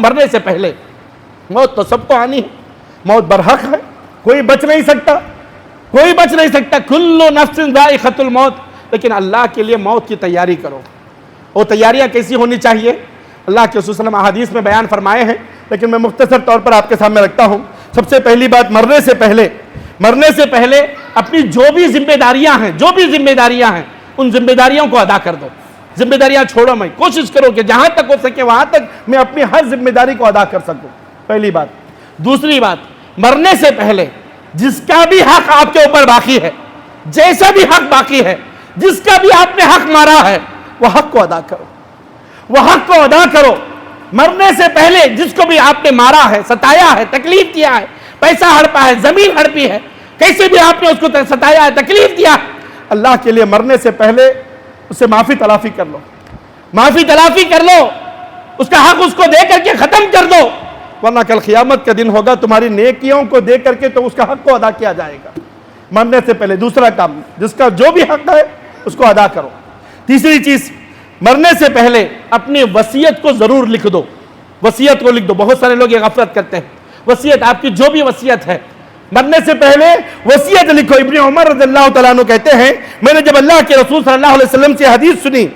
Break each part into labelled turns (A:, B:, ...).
A: مرنے سے پہلے موت تو سب کو آنی ہے، موت برحق ہے، کوئی بچ نہیں سکتا، کوئی بچ نہیں سکتا، کل نفس ذائقۃ الموت، لیکن اللہ کے لیے موت کی تیاری کرو۔ وہ تیاریاں کیسی ہونی چاہیے؟ اللہ کے رسول صلی اللہ علیہ وسلم احادیث میں بیان فرمائے ہیں، لیکن میں مختصر طور پر آپ کے سامنے رکھتا ہوں۔ سب سے پہلی بات، مرنے سے پہلے اپنی جو بھی ذمہ داریاں ہیں ان ذمہ داریوں کو ادا کر دو۔ ذمہ داریاں چھوڑو میں، کوشش کرو کہ جہاں تک ہو سکے وہاں تک میں اپنی ہر ذمہ داری کو ادا کر سکوں، پہلی بات۔ دوسری بات، مرنے سے پہلے جس کا بھی حق آپ کے اوپر باقی ہے، جیسا بھی حق باقی ہے، جس کا بھی آپ نے حق مارا ہے، وہ حق کو ادا کرو، وہ حق کو ادا کرو۔ مرنے سے پہلے جس کو بھی آپ نے مارا ہے، ستایا ہے، تکلیف دیا ہے، پیسہ ہڑپا ہے، زمین ہڑپی ہے، کیسے بھی آپ نے اس کو ستایا ہے، تکلیف دیا ہے، اللہ کے لیے مرنے سے پہلے اسے معافی تلافی کر لو، معافی تلافی کر لو، اس کا حق اس کو دے کر کے ختم کر دو، ورنہ کل قیامت کا دن ہوگا، تمہاری نیکیوں کو دے کر کے تو اس کا حق کو ادا کیا جائے گا مرنے سے پہلے۔ دوسرا کام، جس کا جو بھی حق ہے اس کو ادا کرو۔ تیسری چیز، مرنے سے پہلے اپنی وصیت کو ضرور لکھ دو، وصیت کو لکھ دو۔ بہت سارے لوگ یہ غفلت کرتے ہیں، وصیت، آپ کی جو بھی وصیت ہے مرنے سے پہلے وصیت لکھو۔ ابن عمر رضی اللہ تعالیٰ عنہ کہتے ہیں، میں نے جب اللہ کے رسول صلی اللہ علیہ وسلم سے حدیث سنی،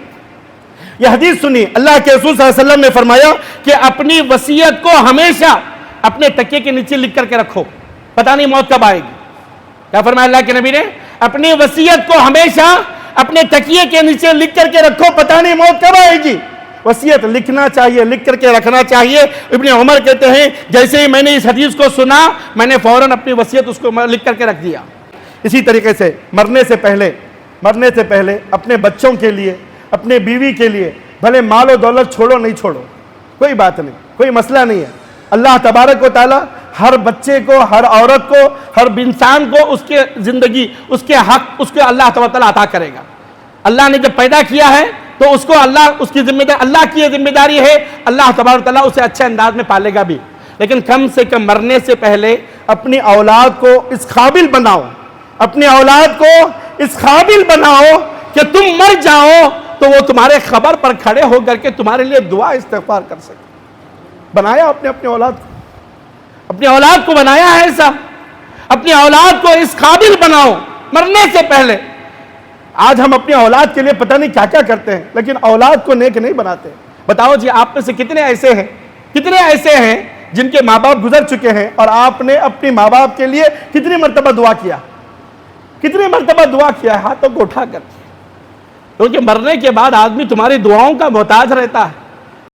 A: یہ حدیث سنی، اللہ کے رسول صلی اللہ علیہ وسلم نے فرمایا کہ اپنی وصیت کو ہمیشہ اپنے تکیے کے نیچے لکھ کر کے رکھو، پتہ نہیں موت کب آئے گی۔ کیا فرمایا اللہ کے نبی نے؟ اپنی وصیت کو ہمیشہ اپنے تکیے کے نیچے لکھ کر کے رکھو، پتہ نہیں موت کب آئے گی۔ وصیت لکھنا چاہیے، لکھ کر کے رکھنا چاہیے۔ ابن عمر کہتے ہیں جیسے ہی میں نے اس حدیث کو سنا، میں نے فوراً اپنی وصیت اس کو لکھ کر کے رکھ دیا۔ اسی طریقے سے مرنے سے پہلے اپنے بچوں کے لیے، اپنے بیوی کے لیے، بھلے مال و دولت چھوڑو نہیں چھوڑو، کوئی بات نہیں، کوئی مسئلہ نہیں ہے۔ اللہ تبارک و تعالی ہر بچے کو، ہر عورت کو، ہر انسان کو اس کے زندگی، اس کے حق، اس کے اللہ تبارک و تعالی عطا کرے گا۔ اللہ نے جب پیدا کیا ہے تو اس کو اللہ، اس کی ذمہ داری، اللہ کی یہ ذمہ داری ہے، اللہ تبارک و تعالی اسے اچھے انداز میں پالے گا بھی۔ لیکن کم سے کم مرنے سے پہلے اپنی اولاد کو اس قابل بناؤ، اپنی اولاد کو اس قابل بناؤ کہ تم مر جاؤ تو وہ تمہارے خبر پر کھڑے ہو کر کے تمہارے لیے دعا استغفار کر سکے۔ بنایا اپنی اولاد کو بنایا ہے ایسا، اپنی اولاد کو اس قابل بناؤ مرنے سے پہلے۔ آج ہم اپنی اولاد کے لیے پتہ نہیں کیا کیا کرتے ہیں، لیکن اولاد کو نیک نہیں بناتے۔ بتاؤ جی، آپ میں سے کتنے ایسے ہیں جن کے ماں باپ گزر چکے ہیں اور آپ نے اپنی ماں باپ کے لیے کتنی مرتبہ دعا کیا ہے؟ ہاتھوں کو اٹھا کر، کیونکہ مرنے کے بعد آدمی تمہاری دعاؤں کا محتاج رہتا ہے۔